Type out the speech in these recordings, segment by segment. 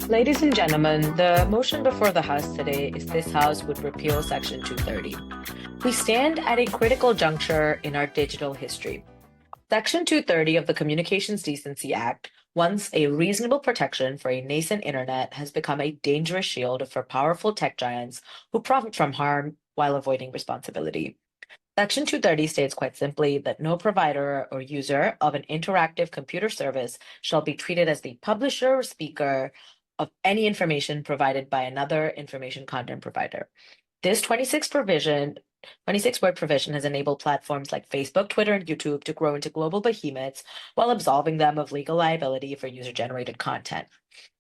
Ladies and gentlemen, the motion before the House today is this House would repeal Section 230. We stand at a critical juncture in our digital history. Section 230 of the Communications Decency Act, once a reasonable protection for a nascent internet, has become a dangerous shield for powerful tech giants who profit from harm while avoiding responsibility. Section 230 states quite simply that no provider or user of an interactive computer service shall be treated as the publisher or speaker of any information provided by another information content provider. This 26 word provision has enabled platforms like Facebook, Twitter, and YouTube to grow into global behemoths while absolving them of legal liability for user-generated content.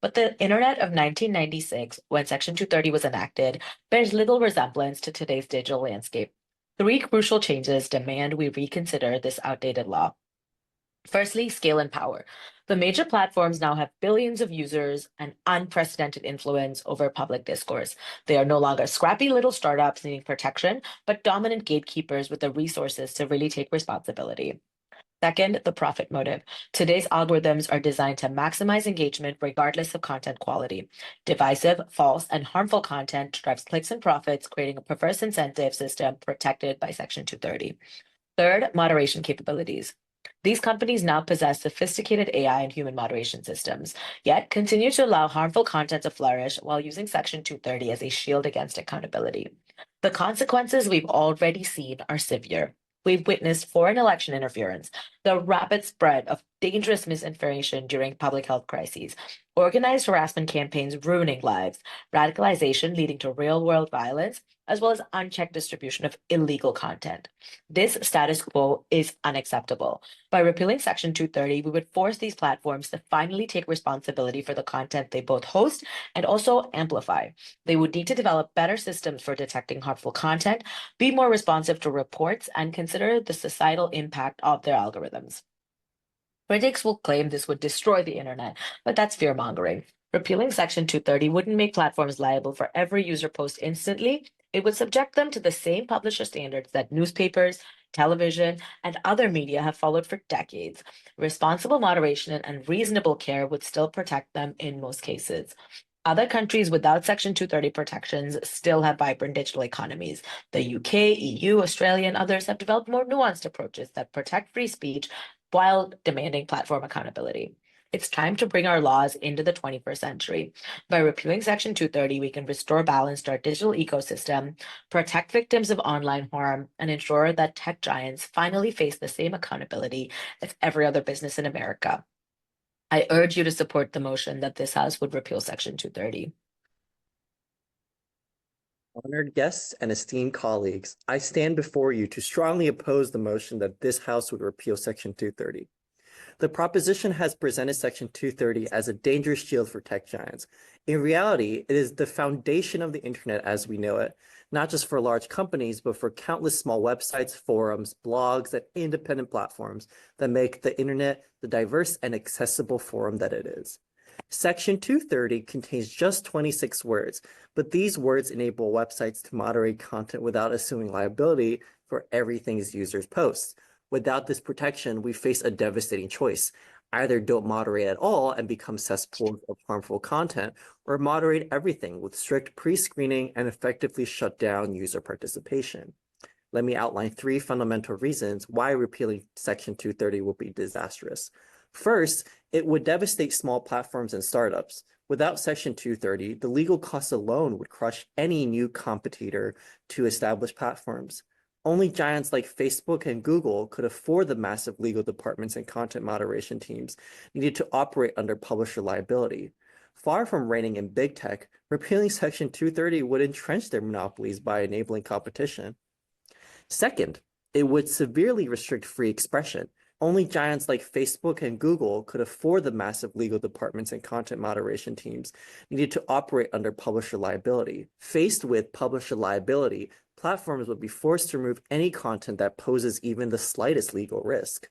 But the Internet of 1996, when Section 230 was enacted, bears little resemblance to today's digital landscape. Three crucial changes demand we reconsider this outdated law. Firstly, scale and power. The major platforms now have billions of users and unprecedented influence over public discourse. They are no longer scrappy little startups needing protection, but dominant gatekeepers with the resources to really take responsibility. Second, the profit motive. Today's algorithms are designed to maximize engagement regardless of content quality. Divisive, false, and harmful content drives clicks and profits, creating a perverse incentive system protected by Section 230. Third, moderation capabilities. These companies now possess sophisticated AI and human moderation systems, yet continue to allow harmful content to flourish while using Section 230 as a shield against accountability. The consequences we've already seen are severe. We've witnessed foreign election interference, the rapid spread of dangerous misinformation during public health crises, organized harassment campaigns ruining lives, radicalization leading to real-world violence, as well as unchecked distribution of illegal content. This status quo is unacceptable. By repealing Section 230, we would force these platforms to finally take responsibility for the content they both host and also amplify. They would need to develop better systems for detecting harmful content, be more responsive to reports, and consider the societal impact of their algorithms. Critics will claim this would destroy the internet, but that's fear-mongering. Repealing Section 230 wouldn't make platforms liable for every user post instantly. It would subject them to the same publisher standards that newspapers, television, and other media have followed for decades. Responsible moderation and reasonable care would still protect them in most cases. Other countries without Section 230 protections still have vibrant digital economies. The UK, EU, Australia, and others have developed more nuanced approaches that protect free speech while demanding platform accountability. It's time to bring our laws into the 21st century. By repealing Section 230, we can restore balance to our digital ecosystem, protect victims of online harm, and ensure that tech giants finally face the same accountability as every other business in America. I urge you to support the motion that this House would repeal Section 230. Honored guests and esteemed colleagues, I stand before you to strongly oppose the motion that this House would repeal Section 230. The proposition has presented Section 230 as a dangerous shield for tech giants. In reality, it is the foundation of the internet as we know it, not just for large companies, but for countless small websites, forums, blogs, and independent platforms that make the internet the diverse and accessible forum that it is. Section 230 contains just 26 words, but these words enable websites to moderate content without assuming liability for everything its users post. Without this protection, we face a devastating choice. Either don't moderate at all and become cesspools of harmful content, or moderate everything with strict pre-screening and effectively shut down user participation. Let me outline three fundamental reasons why repealing Section 230 will be disastrous. First, it would devastate small platforms and startups. Without Section 230, the legal costs alone would crush any new competitor to established platforms. Only giants like Facebook and Google could afford the massive legal departments and content moderation teams needed to operate under publisher liability. Far from reigning in big tech, repealing Section 230 would entrench their monopolies by enabling competition. Second, it would severely restrict free expression. Only giants like Facebook and Google could afford the massive legal departments and content moderation teams needed to operate under publisher liability. Faced with publisher liability, platforms would be forced to remove any content that poses even the slightest legal risk.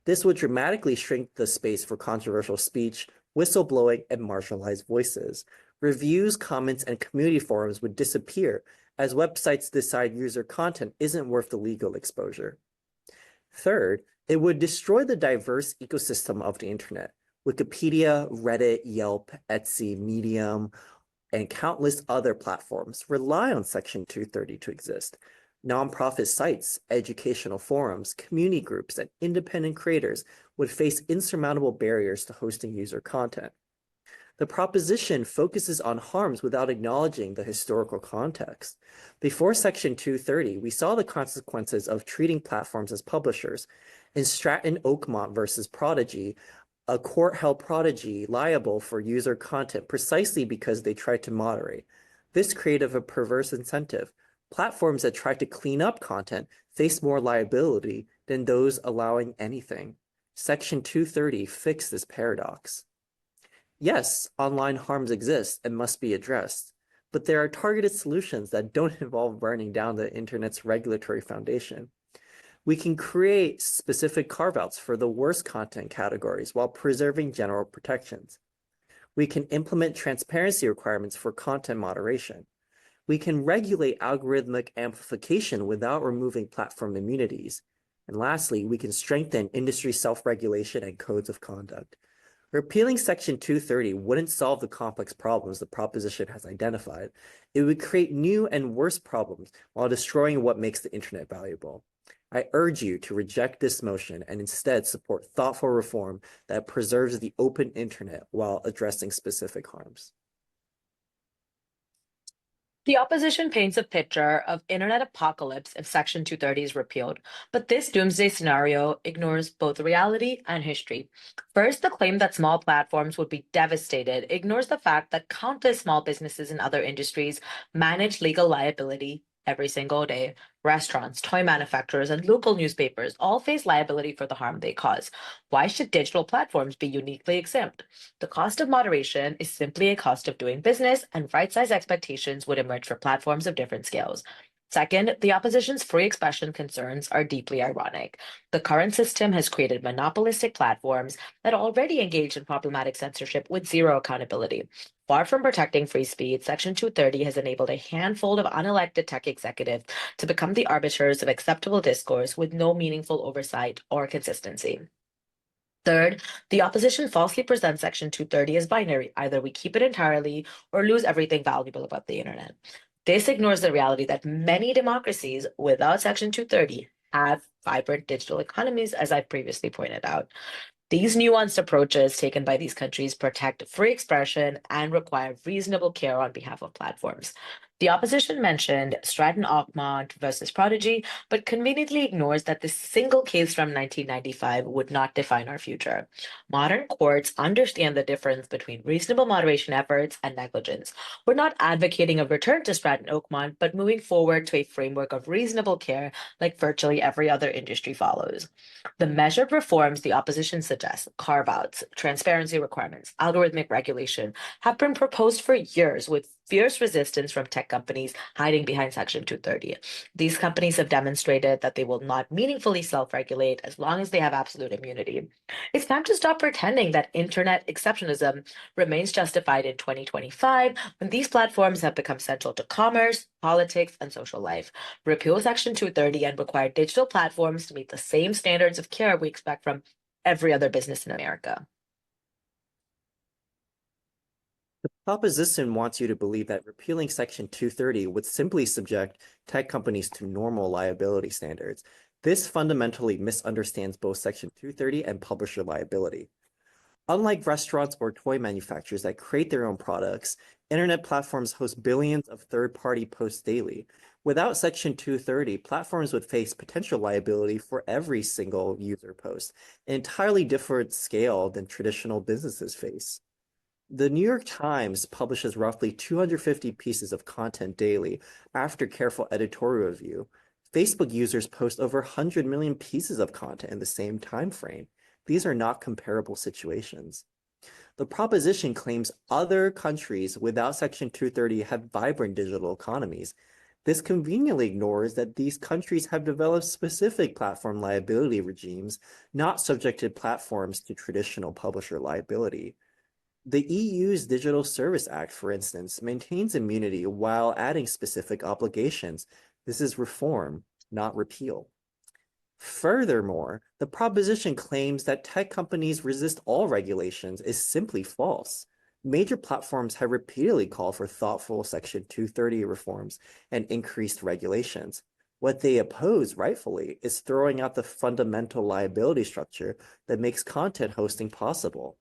This would dramatically shrink the space for controversial speech, whistleblowing, and marginalized voices. Reviews, comments, and community forums would disappear as websites decide user content isn't worth the legal exposure. Third, it would destroy the diverse ecosystem of the internet. Wikipedia, Reddit, Yelp, Etsy, Medium, and countless other platforms rely on Section 230 to exist. Nonprofit sites, educational forums, community groups, and independent creators would face insurmountable barriers to hosting user content. The proposition focuses on harms without acknowledging the historical context. Before Section 230, we saw the consequences of treating platforms as publishers. In Stratton Oakmont versus Prodigy, a court held Prodigy liable for user content precisely because they tried to moderate. This created a perverse incentive. Platforms that tried to clean up content face more liability than those allowing anything. Section 230 fixed this paradox. Yes, online harms exist and must be addressed, but there are targeted solutions that don't involve burning down the internet's regulatory foundation. We can create specific carve-outs for the worst content categories while preserving general protections. We can implement transparency requirements for content moderation. We can regulate algorithmic amplification without removing platform immunities. And lastly, we can strengthen industry self-regulation and codes of conduct. Repealing Section 230 wouldn't solve the complex problems the proposition has identified. It would create new and worse problems while destroying what makes the internet valuable. I urge you to reject this motion and instead support thoughtful reform that preserves the open internet while addressing specific harms. The opposition paints a picture of internet apocalypse if Section 230 is repealed, but this doomsday scenario ignores both reality and history. First, the claim that small platforms would be devastated ignores the fact that countless small businesses in other industries manage legal liability every single day. Restaurants, toy manufacturers, and local newspapers all face liability for the harm they cause. Why should digital platforms be uniquely exempt? The cost of moderation is simply a cost of doing business, and right-size expectations would emerge for platforms of different scales. Second, the opposition's free expression concerns are deeply ironic. The current system has created monopolistic platforms that already engage in problematic censorship with zero accountability. Far from protecting free speech, Section 230 has enabled a handful of unelected tech executives to become the arbiters of acceptable discourse with no meaningful oversight or consistency. Third, the opposition falsely presents Section 230 as binary. Either we keep it entirely or lose everything valuable about the internet. This ignores the reality that many democracies without Section 230 have vibrant digital economies, as I've previously pointed out. These nuanced approaches taken by these countries protect free expression and require reasonable care on behalf of platforms. The opposition mentioned Stratton Oakmont versus Prodigy, but conveniently ignores that this single case from 1995 would not define our future. Modern courts understand the difference between reasonable moderation efforts and negligence. We're not advocating a return to Stratton Oakmont, but moving forward to a framework of reasonable care like virtually every other industry follows. The measured reforms the opposition suggests, carve-outs, transparency requirements, algorithmic regulation, have been proposed for years with fierce resistance from tech companies hiding behind Section 230. These companies have demonstrated that they will not meaningfully self-regulate as long as they have absolute immunity. It's time to stop pretending that internet exceptionism remains justified in 2025 when these platforms have become central to commerce, politics, and social life. Repeal Section 230 and require digital platforms to meet the same standards of care we expect from every other business in America. The proposition wants you to believe that repealing Section 230 would simply subject tech companies to normal liability standards. This fundamentally misunderstands both Section 230 and publisher liability. Unlike restaurants or toy manufacturers that create their own products, internet platforms host billions of third-party posts daily. Without Section 230, platforms would face potential liability for every single user post, an entirely different scale than traditional businesses face. The New York Times publishes roughly 250 pieces of content daily after careful editorial review. Facebook users post over 100 million pieces of content in the same time frame. These are not comparable situations. The proposition claims other countries without Section 230 have vibrant digital economies. This conveniently ignores that these countries have developed specific platform liability regimes, not subjected platforms to traditional publisher liability. The EU's Digital Service Act, for instance, maintains immunity while adding specific obligations. This is reform, not repeal. Furthermore, the proposition claims that tech companies resist all regulations is simply false. Major platforms have repeatedly called for thoughtful Section 230 reforms and increased regulations. What they oppose, rightfully, is throwing out the fundamental liability structure that makes content hosting possible.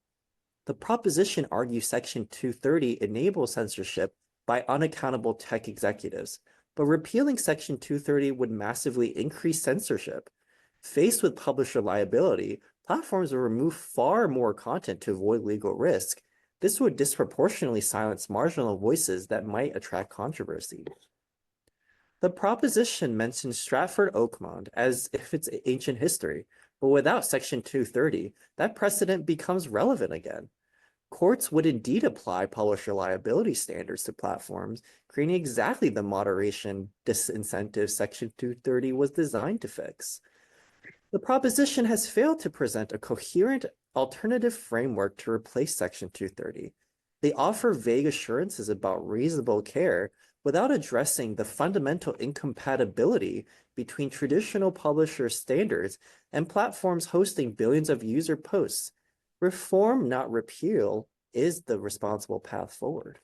The proposition argues Section 230 enables censorship by unaccountable tech executives, but repealing Section 230 would massively increase censorship. Faced with publisher liability, platforms will remove far more content to avoid legal risk. This would disproportionately silence marginal voices that might attract controversy. The proposition mentions Stratford-Oakmont as if it's ancient history, but without Section 230, that precedent becomes relevant again. Courts would indeed apply publisher liability standards to platforms, creating exactly the moderation disincentive Section 230 was designed to fix. The proposition has failed to present a coherent alternative framework to replace Section 230. They offer vague assurances about reasonable care without addressing the fundamental incompatibility between traditional publisher standards and platforms hosting billions of user posts. Reform, not repeal, is the responsible path forward.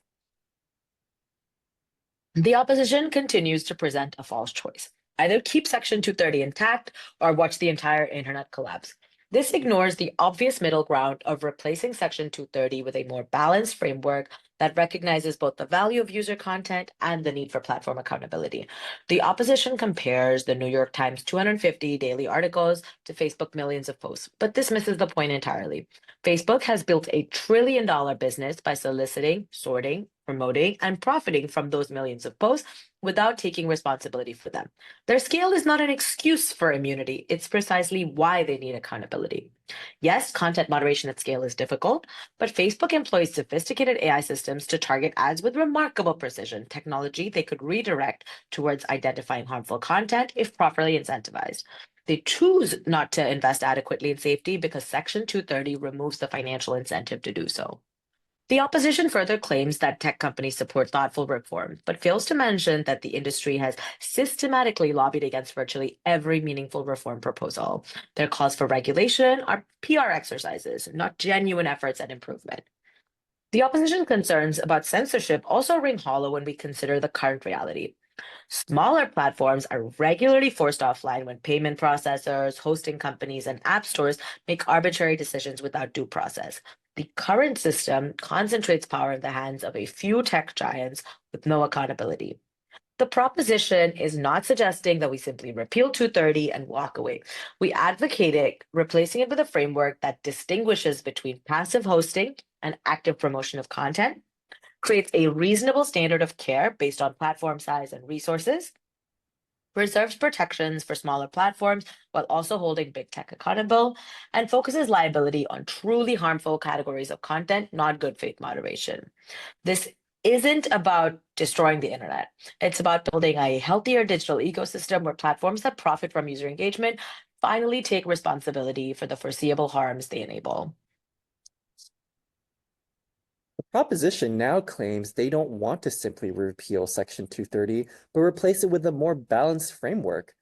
The opposition continues to present a false choice. Either keep Section 230 intact or watch the entire internet collapse. This ignores the obvious middle ground of replacing Section 230 with a more balanced framework that recognizes both the value of user content and the need for platform accountability. The opposition compares the New York Times 250 daily articles to Facebook millions of posts, but this misses the point entirely. Facebook has built a $1 trillion business by soliciting, sorting, promoting, and profiting from those millions of posts without taking responsibility for them. Their scale is not an excuse for immunity. It's precisely why they need accountability. Yes, content moderation at scale is difficult, but Facebook employs sophisticated AI systems to target ads with remarkable precision, technology they could redirect towards identifying harmful content if properly incentivized. They choose not to invest adequately in safety because Section 230 removes the financial incentive to do so. The opposition further claims that tech companies support thoughtful reform, but fails to mention that the industry has systematically lobbied against virtually every meaningful reform proposal. Their calls for regulation are PR exercises, not genuine efforts at improvement. The opposition concerns about censorship also ring hollow when we consider the current reality. Smaller platforms are regularly forced offline when payment processors, hosting companies, and app stores make arbitrary decisions without due process. The current system concentrates power in the hands of a few tech giants with no accountability. The proposition is not suggesting that we simply repeal 230 and walk away. We advocate replacing it with a framework that distinguishes between passive hosting and active promotion of content, creates a reasonable standard of care based on platform size and resources, preserves protections for smaller platforms while also holding big tech accountable, and focuses liability on truly harmful categories of content, not good faith moderation. This isn't about destroying the internet. It's about building a healthier digital ecosystem where platforms that profit from user engagement finally take responsibility for the foreseeable harms they enable. The proposition now claims they don't want to simply repeal Section 230, but replace it with a more balanced framework.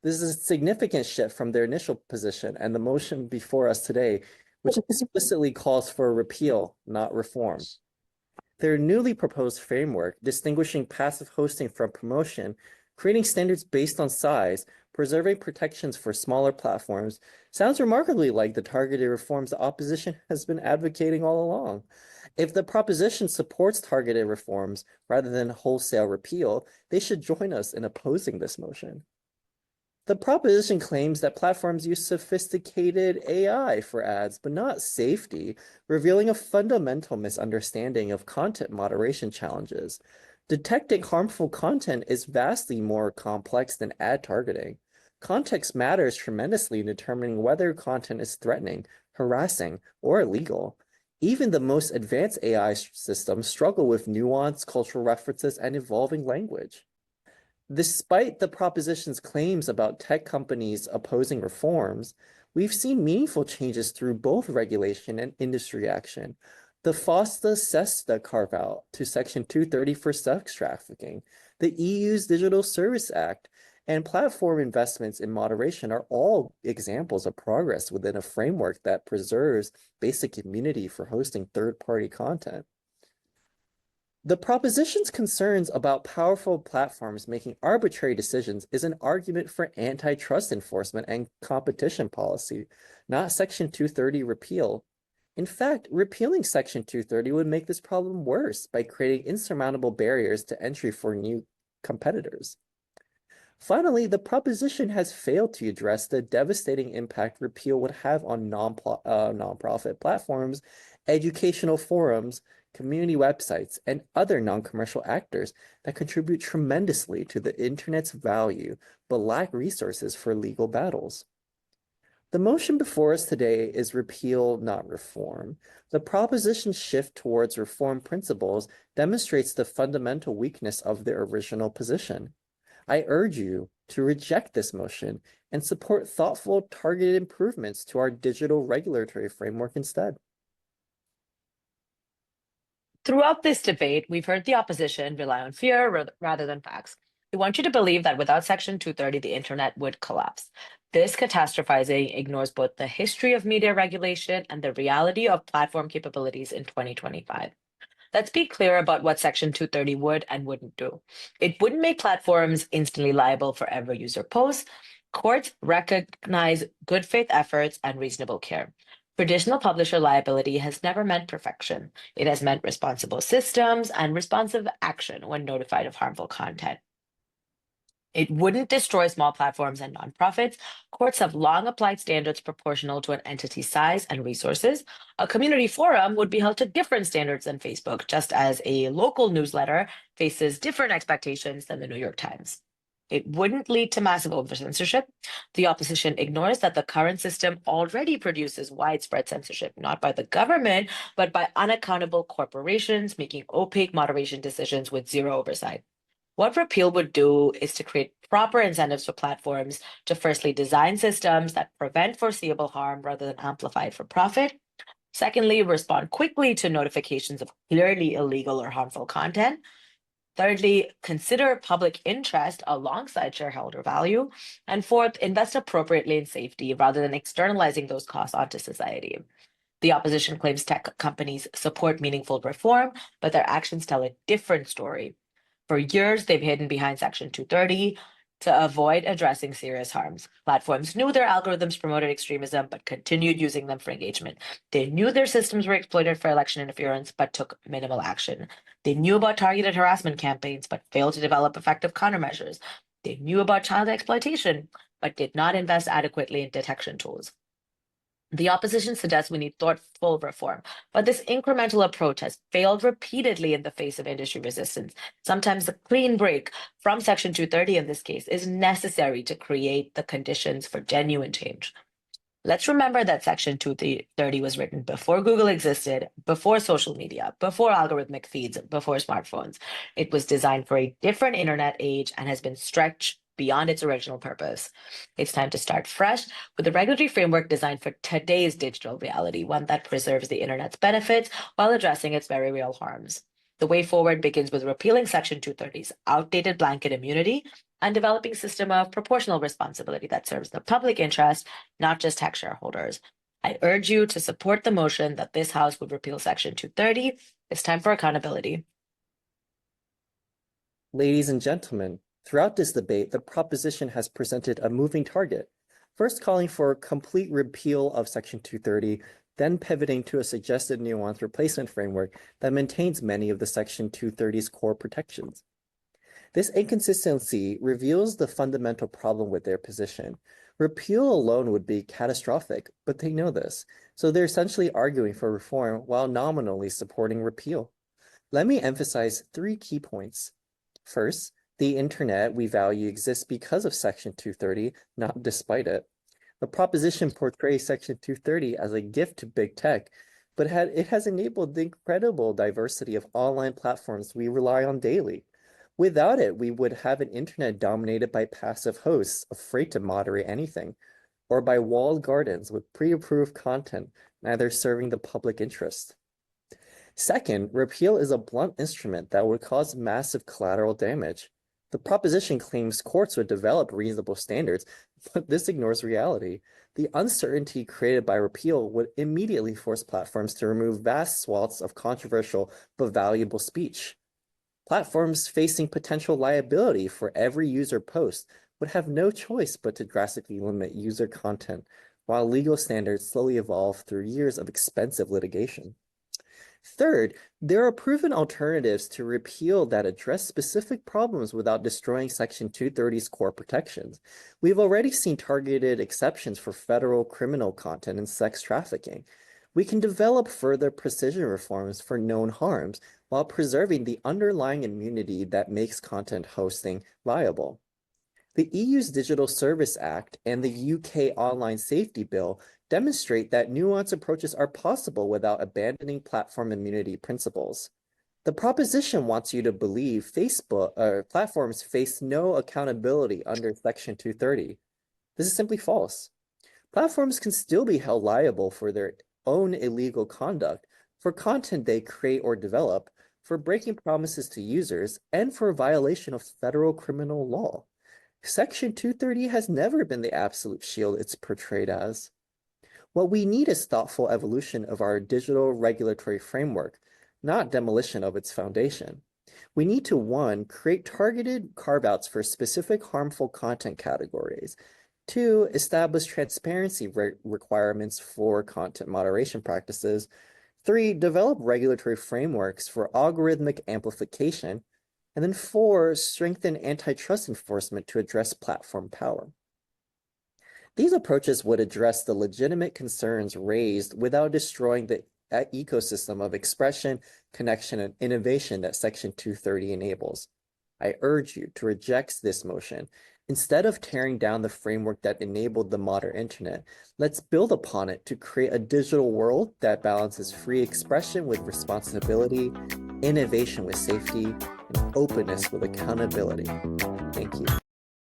This is a significant shift from their initial position and the motion before us today, which explicitly calls for a repeal, not reform. Their newly proposed framework, distinguishing passive hosting from promotion, creating standards based on size, preserving protections for smaller platforms, sounds remarkably like the targeted reforms the opposition has been advocating all along. If the proposition supports targeted reforms rather than wholesale repeal, they should join us in opposing this motion. The proposition claims that platforms use sophisticated AI for ads, but not safety, revealing a fundamental misunderstanding of content moderation challenges. Detecting harmful content is vastly more complex than ad targeting. Context matters tremendously in determining whether content is threatening, harassing, or illegal. Even the most advanced AI systems struggle with nuance, cultural references, and evolving language. Despite the proposition's claims about tech companies opposing reforms, we've seen meaningful changes through both regulation and industry action. The FOSTA-SESTA carve-out to Section 230 for sex trafficking, the EU's Digital Service Act, And platform investments in moderation are all examples of progress within a framework that preserves basic immunity for hosting third-party content. The proposition's concerns about powerful platforms making arbitrary decisions is an argument for antitrust enforcement and competition policy, not Section 230 repeal. In fact, repealing Section 230 would make this problem worse by creating insurmountable barriers to entry for new competitors. Finally, the proposition has failed to address the devastating impact repeal would have on nonprofit platforms, educational forums, community websites, and other non-commercial actors that contribute tremendously to the internet's value, but lack resources for legal battles. The motion before us today is repeal, not reform. The proposition's shift towards reform principles demonstrates the fundamental weakness of their original position. I urge you to reject this motion and support thoughtful, targeted improvements to our digital regulatory framework instead. Throughout this debate, we've heard the opposition rely on fear rather than facts. We want you to believe that without Section 230, the internet would collapse. This catastrophizing ignores both the history of media regulation and the reality of platform capabilities in 2025. Let's be clear about what Section 230 would and wouldn't do. It wouldn't make platforms instantly liable for every user post. Courts recognize good faith efforts and reasonable care. Traditional publisher liability has never meant perfection. It has meant responsible systems and responsive action when notified of harmful content. It wouldn't destroy small platforms and nonprofits. Courts have long applied standards proportional to an entity's size and resources. A community forum would be held to different standards than Facebook, just as a local newsletter faces different expectations than the New York Times. It wouldn't lead to massive over-censorship. The opposition ignores that the current system already produces widespread censorship, not by the government, but by unaccountable corporations making opaque moderation decisions with zero oversight. What repeal would do is to create proper incentives for platforms to firstly design systems that prevent foreseeable harm rather than amplify it for profit. Secondly, respond quickly to notifications of clearly illegal or harmful content. Thirdly, consider public interest alongside shareholder value. And fourth, invest appropriately in safety rather than externalizing those costs onto society. The opposition claims tech companies support meaningful reform, but their actions tell a different story. For years, they've hidden behind Section 230 to avoid addressing serious harms. Platforms knew their algorithms promoted extremism, but continued using them for engagement. They knew their systems were exploited for election interference, but took minimal action. They knew about targeted harassment campaigns, but failed to develop effective countermeasures. They knew about child exploitation, but did not invest adequately in detection tools. The opposition suggests we need thoughtful reform, but this incremental approach has failed repeatedly in the face of industry resistance. Sometimes a clean break from Section 230 in this case is necessary to create the conditions for genuine change. Let's remember that Section 230 was written before Google existed, before social media, before algorithmic feeds, before smartphones. It was designed for a different internet age and has been stretched beyond its original purpose. It's time to start fresh with a regulatory framework designed for today's digital reality, one that preserves the internet's benefits while addressing its very real harms. The way forward begins with repealing Section 230's outdated blanket immunity and developing a system of proportional responsibility that serves the public interest, not just tech shareholders. I urge you to support the motion that this House would repeal Section 230. It's time for accountability. Ladies and gentlemen, throughout this debate, the proposition has presented a moving target, first calling for complete repeal of Section 230, then pivoting to a suggested nuanced replacement framework that maintains many of the Section 230's core protections. This inconsistency reveals the fundamental problem with their position. Repeal alone would be catastrophic, but they know this, so they're essentially arguing for reform while nominally supporting repeal. Let me emphasize 3 key points. First, the internet we value exists because of Section 230, not despite it. The proposition portrays Section 230 as a gift to big tech, but it has enabled the incredible diversity of online platforms we rely on daily. Without it, we would have an internet dominated by passive hosts afraid to moderate anything, or by walled gardens with pre-approved content neither serving the public interest. Second, repeal is a blunt instrument that would cause massive collateral damage. The proposition claims courts would develop reasonable standards, but this ignores reality. The uncertainty created by repeal would immediately force platforms to remove vast swaths of controversial but valuable speech. Platforms facing potential liability for every user post would have no choice but to drastically limit user content, while legal standards slowly evolve through years of expensive litigation. Third, there are proven alternatives to repeal that address specific problems without destroying Section 230's core protections. We've already seen targeted exceptions for federal criminal content and sex trafficking. We can develop further precision reforms for known harms while preserving the underlying immunity that makes content hosting liable. The EU's Digital Service Act and the UK Online Safety Bill demonstrate that nuanced approaches are possible without abandoning platform immunity principles. The proposition wants you to believe platforms face no accountability under Section 230. This is simply false. Platforms can still be held liable for their own illegal conduct, for content they create or develop, for breaking promises to users, and for violation of federal criminal law. Section 230 has never been the absolute shield it's portrayed as. What we need is thoughtful evolution of our digital regulatory framework, not demolition of its foundation. We need to, 1, create targeted carve-outs for specific harmful content categories. 2, establish transparency requirements for content moderation practices. 3, develop regulatory frameworks for algorithmic amplification. And then 4, strengthen antitrust enforcement to address platform power. These approaches would address the legitimate concerns raised without destroying the ecosystem of expression, connection, and innovation that Section 230 enables. I urge you to reject this motion. Instead of tearing down the framework that enabled the modern internet, let's build upon it to create a digital world that balances free expression with responsibility, innovation with safety, and openness with accountability. Thank you.